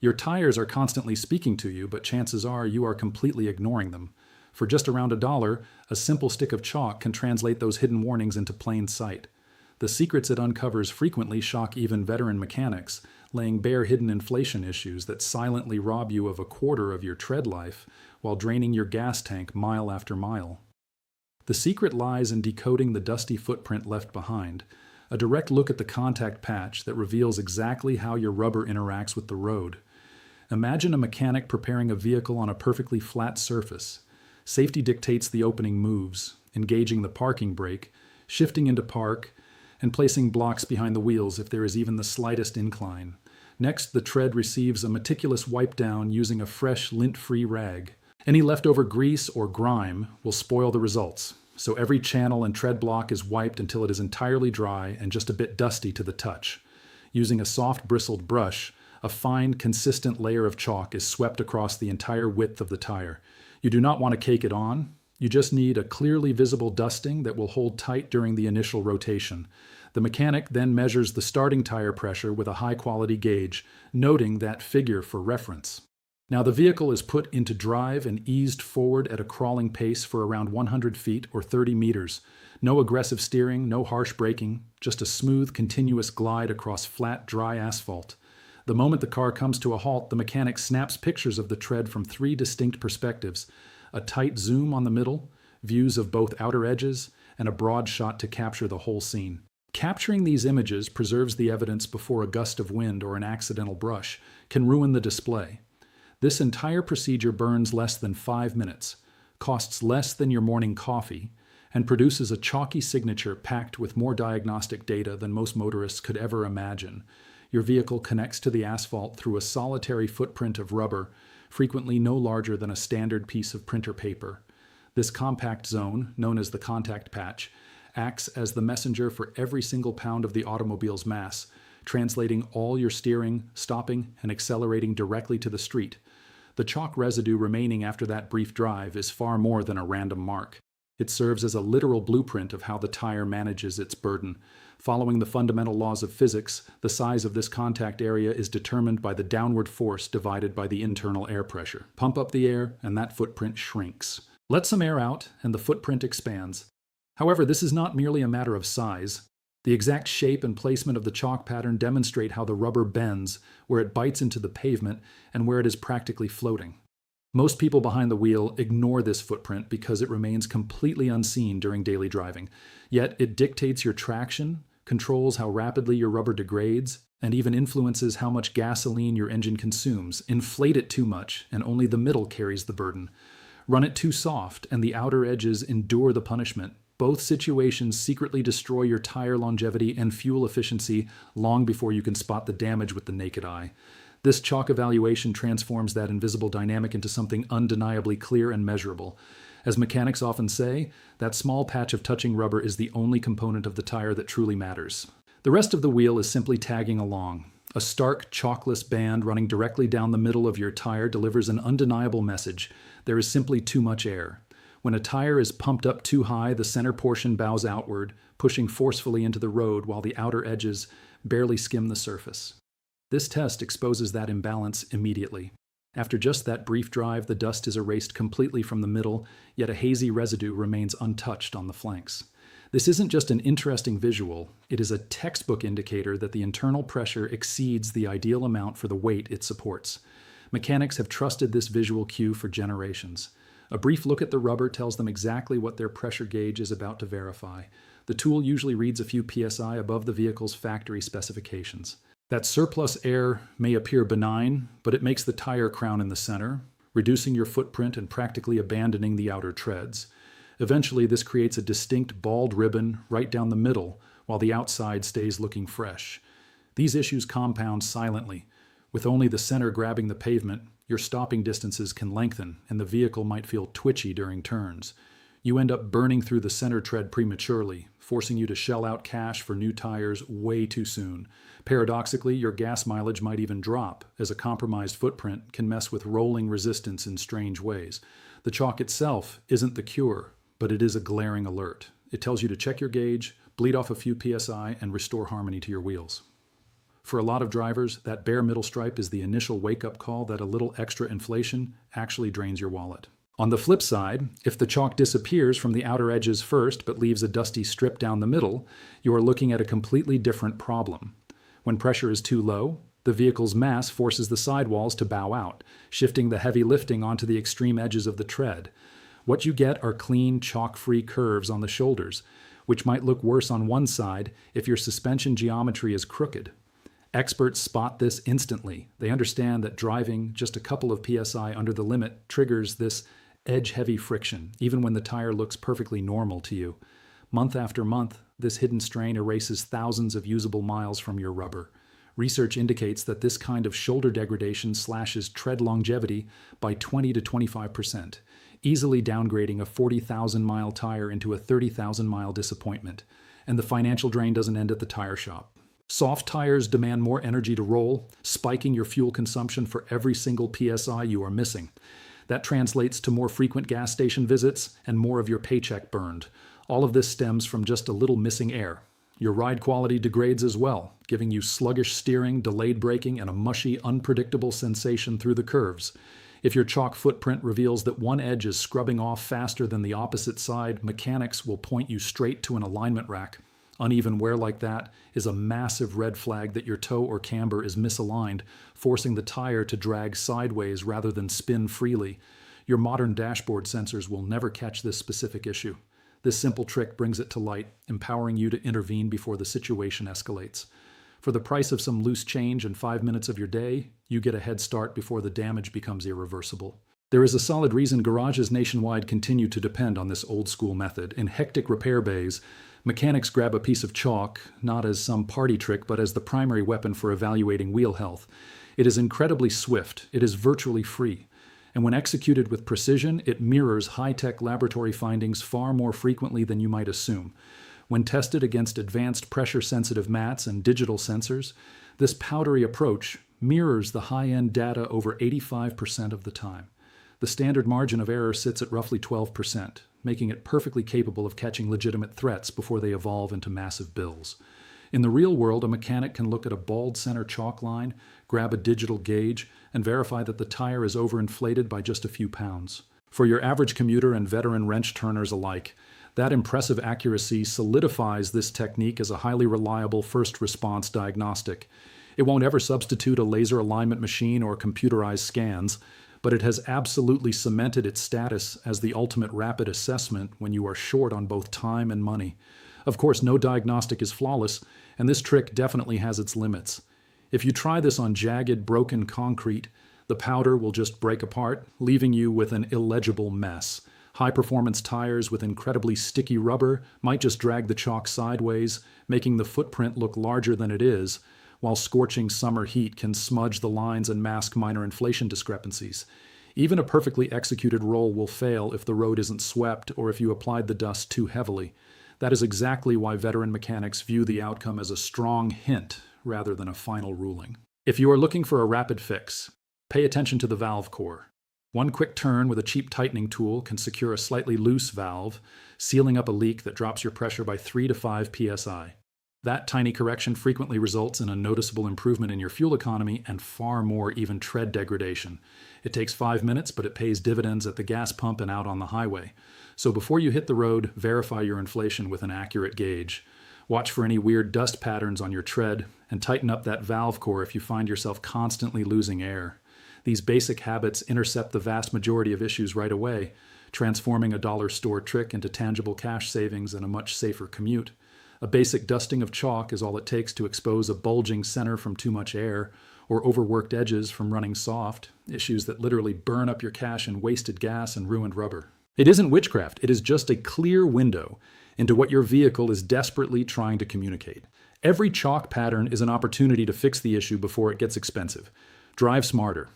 Your tires are constantly speaking to you, but chances are you are completely ignoring them. For just around $1, a simple stick of chalk can translate those hidden warnings into plain sight. The secrets it uncovers frequently shock even veteran mechanics, laying bare hidden inflation issues that silently rob you of a quarter of your tread life while draining your gas tank mile after mile. The secret lies in decoding the dusty footprint left behind, a direct look at the contact patch that reveals exactly how your rubber interacts with the road. Imagine a mechanic preparing a vehicle on a perfectly flat surface. Safety dictates the opening moves, engaging the parking brake, shifting into park, and placing blocks behind the wheels if there is even the slightest incline. Next, the tread receives a meticulous wipe down using a fresh, lint-free rag. Any leftover grease or grime will spoil the results, so every channel and tread block is wiped until it is entirely dry and just a bit dusty to the touch. Using a soft bristled brush, a fine, consistent layer of chalk is swept across the entire width of the tire. You do not want to cake it on. You just need a clearly visible dusting that will hold tight during the initial rotation. The mechanic then measures the starting tire pressure with a high-quality gauge, noting that figure for reference. Now the vehicle is put into drive and eased forward at a crawling pace for around 100 feet or 30 meters. No aggressive steering, no harsh braking, just a smooth, continuous glide across flat, dry asphalt. The moment the car comes to a halt, the mechanic snaps pictures of the tread from 3 distinct perspectives: a tight zoom on the middle, views of both outer edges, and a broad shot to capture the whole scene. Capturing these images preserves the evidence before a gust of wind or an accidental brush can ruin the display. This entire procedure burns less than 5 minutes, costs less than your morning coffee, and produces a chalky signature packed with more diagnostic data than most motorists could ever imagine. Your vehicle connects to the asphalt through a solitary footprint of rubber, frequently no larger than a standard piece of printer paper. This compact zone, known as the contact patch, acts as the messenger for every single pound of the automobile's mass, translating all your steering, stopping, and accelerating directly to the street. The chalk residue remaining after that brief drive is far more than a random mark. It serves as a literal blueprint of how the tire manages its burden. Following the fundamental laws of physics, the size of this contact area is determined by the downward force divided by the internal air pressure. Pump up the air, and that footprint shrinks. Let some air out, and the footprint expands. However, this is not merely a matter of size. The exact shape and placement of the chalk pattern demonstrate how the rubber bends, where it bites into the pavement, and where it is practically floating. Most people behind the wheel ignore this footprint because it remains completely unseen during daily driving. Yet it dictates your traction, controls how rapidly your rubber degrades, and even influences how much gasoline your engine consumes. Inflate it too much, and only the middle carries the burden. Run it too soft, and the outer edges endure the punishment. Both situations secretly destroy your tire longevity and fuel efficiency long before you can spot the damage with the naked eye. This chalk evaluation transforms that invisible dynamic into something undeniably clear and measurable. As mechanics often say, that small patch of touching rubber is the only component of the tire that truly matters. The rest of the wheel is simply tagging along. A stark, chalkless band running directly down the middle of your tire delivers an undeniable message. There is simply too much air. When a tire is pumped up too high, the center portion bows outward, pushing forcefully into the road while the outer edges barely skim the surface. This test exposes that imbalance immediately. After just that brief drive, the dust is erased completely from the middle, yet a hazy residue remains untouched on the flanks. This isn't just an interesting visual, it is a textbook indicator that the internal pressure exceeds the ideal amount for the weight it supports. Mechanics have trusted this visual cue for generations. A brief look at the rubber tells them exactly what their pressure gauge is about to verify. The tool usually reads a few psi above the vehicle's factory specifications. That surplus air may appear benign, but it makes the tire crown in the center, reducing your footprint and practically abandoning the outer treads. Eventually, this creates a distinct bald ribbon right down the middle, while the outside stays looking fresh. These issues compound silently. With only the center grabbing the pavement, your stopping distances can lengthen, and the vehicle might feel twitchy during turns. You end up burning through the center tread prematurely, forcing you to shell out cash for new tires way too soon. Paradoxically, your gas mileage might even drop, as a compromised footprint can mess with rolling resistance in strange ways. The chalk itself isn't the cure, but it is a glaring alert. It tells you to check your gauge, bleed off a few psi, and restore harmony to your wheels. For a lot of drivers, that bare middle stripe is the initial wake-up call that a little extra inflation actually drains your wallet. On the flip side, if the chalk disappears from the outer edges first but leaves a dusty strip down the middle, you are looking at a completely different problem. When pressure is too low, the vehicle's mass forces the sidewalls to bow out, shifting the heavy lifting onto the extreme edges of the tread. What you get are clean, chalk-free curves on the shoulders, which might look worse on one side if your suspension geometry is crooked. Experts spot this instantly. They understand that driving just a couple of PSI under the limit triggers this edge-heavy friction, even when the tire looks perfectly normal to you. Month after month, this hidden strain erases thousands of usable miles from your rubber. Research indicates that this kind of shoulder degradation slashes tread longevity by 20 to 25%, easily downgrading a 40,000-mile tire into a 30,000-mile disappointment. And the financial drain doesn't end at the tire shop. Soft tires demand more energy to roll, spiking your fuel consumption for every single PSI you are missing. That translates to more frequent gas station visits and more of your paycheck burned. All of this stems from just a little missing air. Your ride quality degrades as well, giving you sluggish steering, delayed braking, and a mushy, unpredictable sensation through the curves. If your chalk footprint reveals that one edge is scrubbing off faster than the opposite side, mechanics will point you straight to an alignment rack. Uneven wear like that is a massive red flag that your toe or camber is misaligned, forcing the tire to drag sideways rather than spin freely. Your modern dashboard sensors will never catch this specific issue. This simple trick brings it to light, empowering you to intervene before the situation escalates. For the price of some loose change and 5 minutes of your day, you get a head start before the damage becomes irreversible. There is a solid reason garages nationwide continue to depend on this old-school method. In hectic repair bays, mechanics grab a piece of chalk, not as some party trick, but as the primary weapon for evaluating wheel health. It is incredibly swift. It is virtually free. And when executed with precision, it mirrors high-tech laboratory findings far more frequently than you might assume. When tested against advanced pressure-sensitive mats and digital sensors, this powdery approach mirrors the high-end data over 85% of the time. The standard margin of error sits at roughly 12%, making it perfectly capable of catching legitimate threats before they evolve into massive bills. In the real world, a mechanic can look at a bald center chalk line, grab a digital gauge, and verify that the tire is overinflated by just a few pounds. For your average commuter and veteran wrench turners alike, that impressive accuracy solidifies this technique as a highly reliable first response diagnostic. It won't ever substitute a laser alignment machine or computerized scans, but it has absolutely cemented its status as the ultimate rapid assessment when you are short on both time and money. Of course, no diagnostic is flawless, and this trick definitely has its limits. If you try this on jagged, broken concrete, the powder will just break apart, leaving you with an illegible mess. High-performance tires with incredibly sticky rubber might just drag the chalk sideways, making the footprint look larger than it is, while scorching summer heat can smudge the lines and mask minor inflation discrepancies. Even a perfectly executed roll will fail if the road isn't swept or if you applied the dust too heavily. That is exactly why veteran mechanics view the outcome as a strong hint rather than a final ruling. If you are looking for a rapid fix, pay attention to the valve core. One quick turn with a cheap tightening tool can secure a slightly loose valve, sealing up a leak that drops your pressure by 3 to 5 psi. That tiny correction frequently results in a noticeable improvement in your fuel economy and far more even tread degradation. It takes 5 minutes, but it pays dividends at the gas pump and out on the highway. So before you hit the road, verify your inflation with an accurate gauge. Watch for any weird dust patterns on your tread, and tighten up that valve core if you find yourself constantly losing air. These basic habits intercept the vast majority of issues right away, transforming a dollar store trick into tangible cash savings and a much safer commute. A basic dusting of chalk is all it takes to expose a bulging center from too much air, or overworked edges from running soft, issues that literally burn up your cash in wasted gas and ruined rubber. It isn't witchcraft, it is just a clear window into what your vehicle is desperately trying to communicate. Every chalk pattern is an opportunity to fix the issue before it gets expensive. Drive smarter.